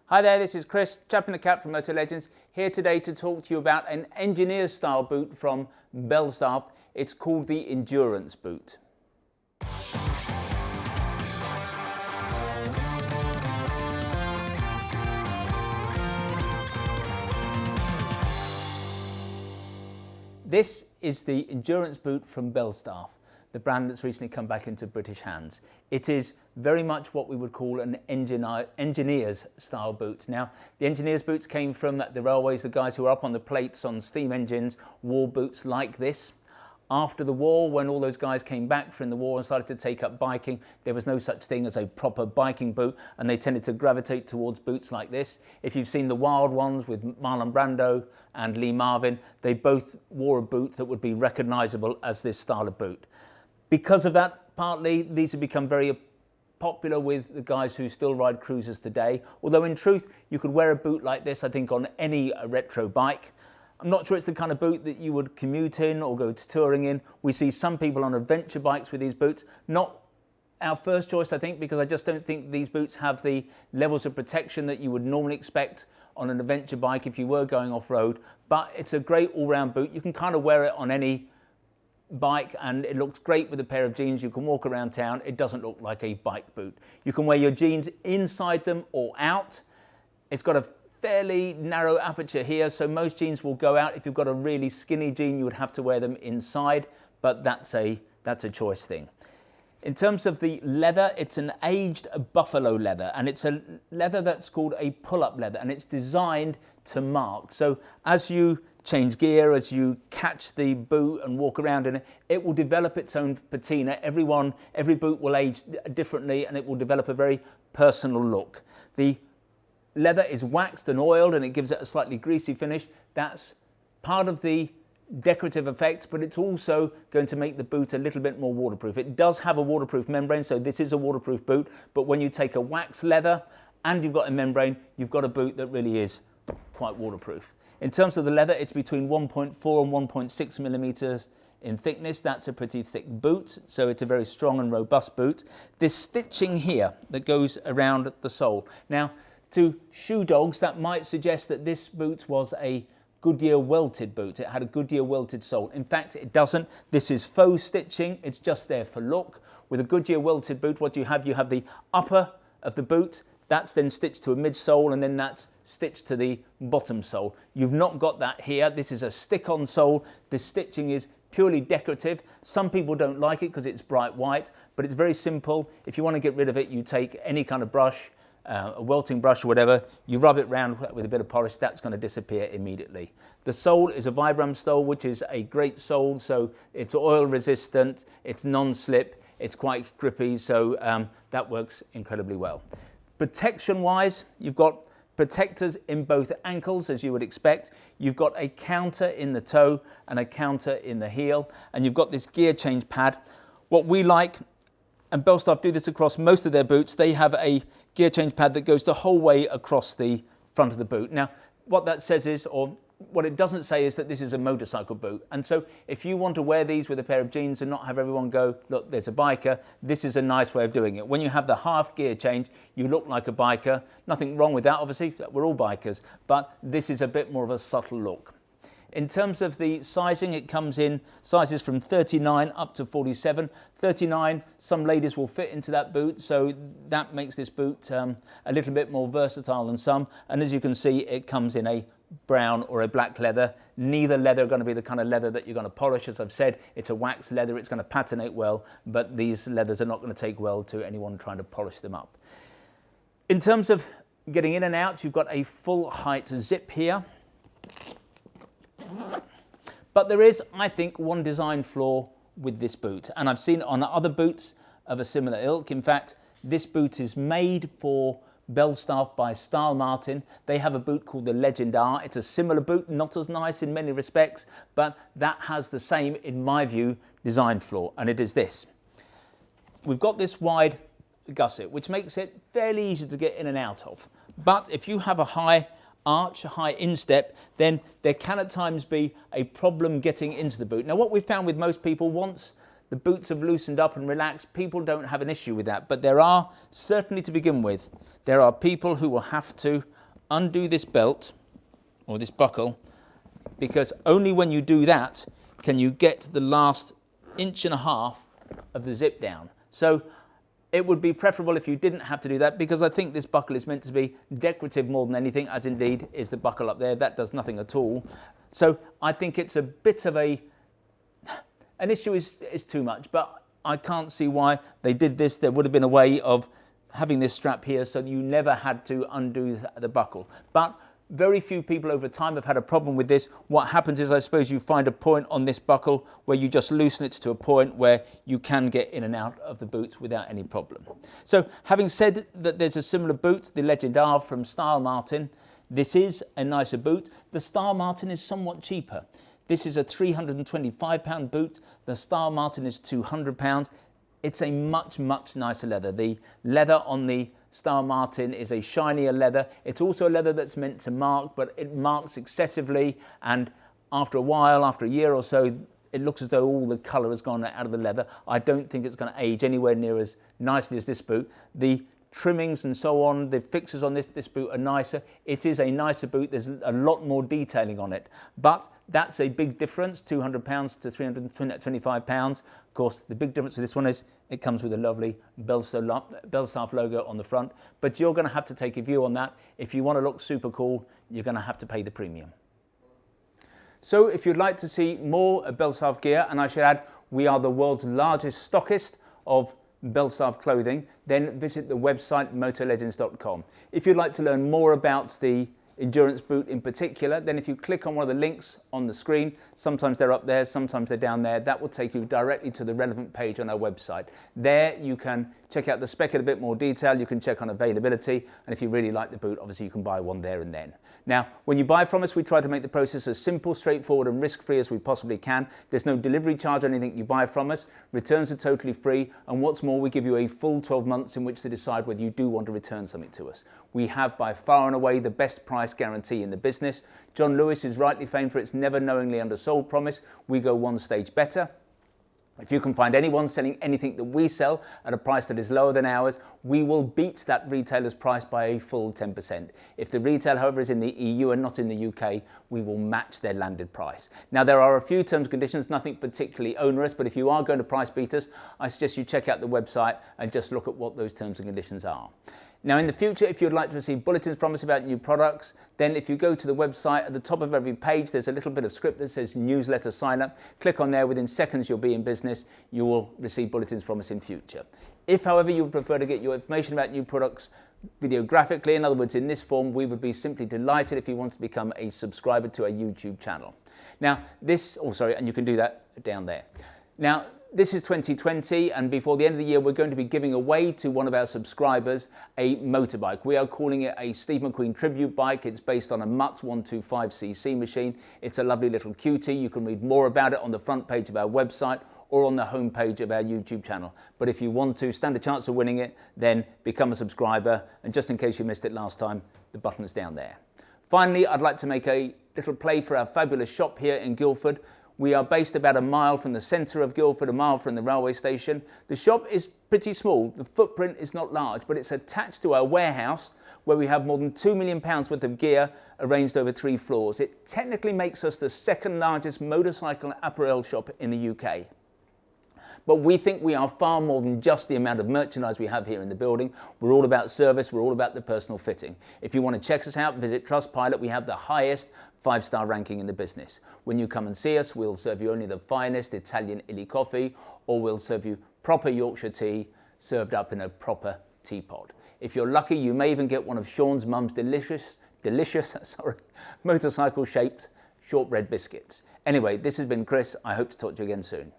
Hi there, this is Chris, chap in the cap from Motolegends, here today to talk to you about an engineer style boot from Belstaff. It's called the Endurance boot. This is the Endurance boot from Belstaff, the brand that's recently come back into British hands. It is very much what we would call an engineer's style boot. Now, the engineer's boots came from the railways. The guys who were up on the plates on steam engines wore boots like this. After the war, when all those guys came back from the war and started to take up biking, there was no such thing as a proper biking boot, and they tended to gravitate towards boots like this. If you've seen the wild ones with Marlon Brando and Marvin, they both wore a boot that would be recognizable as this style of boot. Because of that, partly, these have become very popular with the guys who still ride cruisers today. Although in truth, you could wear a boot like this, I think, on any retro bike. I'm not sure it's the kind of boot that you would commute in or go to touring in. We see some people on adventure bikes with these boots. Not our first choice, I think, because I just don't think these boots have the levels of protection that you would normally expect on an adventure bike if you were going off-road. But it's a great all-round boot. You can kind of wear it on any bike and it looks great with a pair of jeans. You can walk around town. It doesn't look like a bike boot. You can wear your jeans inside them or out. It's got a fairly narrow aperture here, so most jeans will go out. If you've got a really skinny jean, you would have to wear them inside, but that's a choice thing. In terms of the leather, it's an aged buffalo leather, and it's a leather that's called a pull-up leather, and it's designed to mark. So as you change gear, as you catch the boot and walk around in it, it will develop its own patina. Every boot will age differently, and it will develop a very personal look. The leather is waxed and oiled, and it gives it a slightly greasy finish. That's part of the decorative effect, but it's also going to make the boot a little bit more waterproof. It does have a waterproof membrane, so this is a waterproof boot, but when you take a wax leather and you've got a membrane, you've got a boot that really is quite waterproof. In terms of the leather, it's between 1.4 and 1.6 millimeters in thickness. That's a pretty thick boot, so it's a very strong and robust boot. This stitching here that goes around the sole. Now, to shoe dogs, that might suggest that this boot was a Goodyear-welted boot. It had a Goodyear-welted sole. In fact, it doesn't. This is faux stitching. It's just there for look. With a Goodyear-welted boot, what you have the upper of the boot. That's then stitched to a midsole, and then that's stitched to the bottom sole. You've not got that here. This is a stick-on sole. The stitching is purely decorative. Some people don't like it because it's bright white, but it's very simple. If you want to get rid of it, you take any kind of brush, a welting brush or whatever, you rub it round with a bit of polish, that's going to disappear immediately. The sole is a Vibram sole, which is a great sole, so it's oil resistant, it's non-slip, it's quite grippy, so that works incredibly well. Protection wise, you've got protectors in both ankles, as you would expect. You've got a counter in the toe and a counter in the heel, and you've got this gear change pad. What we like, and Belstaff do this across most of their boots, they have a gear change pad that goes the whole way across the front of the boot. Now, what that says is, or what it doesn't say is that this is a motorcycle boot. And so if you want to wear these with a pair of jeans and not have everyone go, look, there's a biker, this is a nice way of doing it. When you have the half gear change, you look like a biker. Nothing wrong with that, obviously, we're all bikers, but this is a bit more of a subtle look. In terms of the sizing, it comes in sizes from 39 up to 47. 39, some ladies will fit into that boot, so that makes this boot a little bit more versatile than some. And as you can see, it comes in a brown or a black leather. Neither leather are going to be the kind of leather that you're going to polish. As I've said, it's a wax leather, it's going to patinate well, but these leathers are not going to take well to anyone trying to polish them up. In terms of getting in and out, you've got a full height zip here. But there is, I think, one design flaw with this boot, and I've seen it on other boots of a similar ilk. In fact, this boot is made for Belstaff by Stylmartin. They have a boot called the Legend R. It's a similar boot, not as nice in many respects, but that has the same, in my view, design flaw, and it is this. We've got this wide gusset, which makes it fairly easy to get in and out of. But if you have a high arch, a high instep, then there can at times be a problem getting into the boot. Now, what we've found with most people, once the boots have loosened up and relaxed, people don't have an issue with that. But there are, certainly to begin with, there are people who will have to undo this belt or this buckle, because only when you do that can you get the last 1.5 inches of the zip down. So it would be preferable if you didn't have to do that, because I think this buckle is meant to be decorative more than anything, as indeed is the buckle up there. That does nothing at all. So I think it's a bit of an issue is too much, but I can't see why they did this. There would have been a way of having this strap here so that you never had to undo the buckle. But very few people over time have had a problem with this. What happens is, I suppose, you find a point on this buckle where you just loosen it to a point where you can get in and out of the boots without any problem. So having said that, there's a similar boot, the Legend R from Stylmartin. This is a nicer boot. The Stylmartin is somewhat cheaper. This is a £325 boot. The Stylmartin is £200. It's a much, much nicer leather. The leather on the Stylmartin is a shinier leather. It's also a leather that's meant to mark, but it marks excessively, and after a while, after a year or so, it looks as though all the colour has gone out of the leather. I don't think it's going to age anywhere near as nicely as this boot. The trimmings and so on, the fixtures on this boot are nicer. It is a nicer boot. There's a lot more detailing on it, but that's a big difference, £200 to £325. Of course, the big difference with this one is it comes with a lovely Belstaff logo on the front, but you're going to have to take a view on that. If you want to look super cool, you're going to have to pay the premium. So if you'd like to see more Belstaff gear, and I should add, we are the world's largest stockist of Belstaff clothing, then visit the website motolegends.com. If you'd like to learn more about the endurance boot in particular, then if you click on one of the links on the screen, sometimes they're up there, sometimes they're down there, that will take you directly to the relevant page on our website. There you can check out the spec in a bit more detail, you can check on availability, and if you really like the boot, obviously you can buy one there and then. Now, when you buy from us, we try to make the process as simple, straightforward and risk-free as we possibly can. There's no delivery charge on anything you buy from us. Returns are totally free, and what's more, we give you a full 12 months in which to decide whether you do want to return something to us. We have by far and away the best price guarantee in the business. John Lewis is rightly famed for its never knowingly undersold promise. We go one stage better. If you can find anyone selling anything that we sell at a price that is lower than ours, we will beat that retailer's price by a full 10%. If the retail, however, is in the EU and not in the UK, we will match their landed price. Now, there are a few terms and conditions, nothing particularly onerous, but if you are going to price beat us, I suggest you check out the website and just look at what those terms and conditions are. Now, in the future, if you'd like to receive bulletins from us about new products, then if you go to the website, at the top of every page, there's a little bit of script that says newsletter sign up. Click on there, within seconds you'll be in business. You will receive bulletins from us in future. If, however, you would prefer to get your information about new products videographically, in other words, in this form, we would be simply delighted if you want to become a subscriber to our YouTube channel. Now, and you can do that down there. Now, this is 2020, and before the end of the year, we're going to be giving away to one of our subscribers a motorbike. We are calling it a Steve McQueen tribute bike. It's based on a Mutt 125cc machine. It's a lovely little cutie. You can read more about it on the front page of our website or on the home page of our YouTube channel. But if you want to stand a chance of winning it, then become a subscriber. And just in case you missed it last time, the button's down there. Finally, I'd like to make a little play for our fabulous shop here in Guildford. We are based about a mile from the centre of Guildford, a mile from the railway station. The shop is pretty small. The footprint is not large, but it's attached to our warehouse where we have more than £2 million worth of gear arranged over 3 floors. It technically makes us the second largest motorcycle apparel shop in the UK. But we think we are far more than just the amount of merchandise we have here in the building. We're all about service, we're all about the personal fitting. If you want to check us out, visit Trustpilot. We have the highest 5-star ranking in the business. When you come and see us, we'll serve you only the finest Italian illy coffee, or we'll serve you proper Yorkshire tea served up in a proper teapot. If you're lucky, you may even get one of Sean's mum's delicious motorcycle-shaped shortbread biscuits. Anyway, this has been Chris. I hope to talk to you again soon.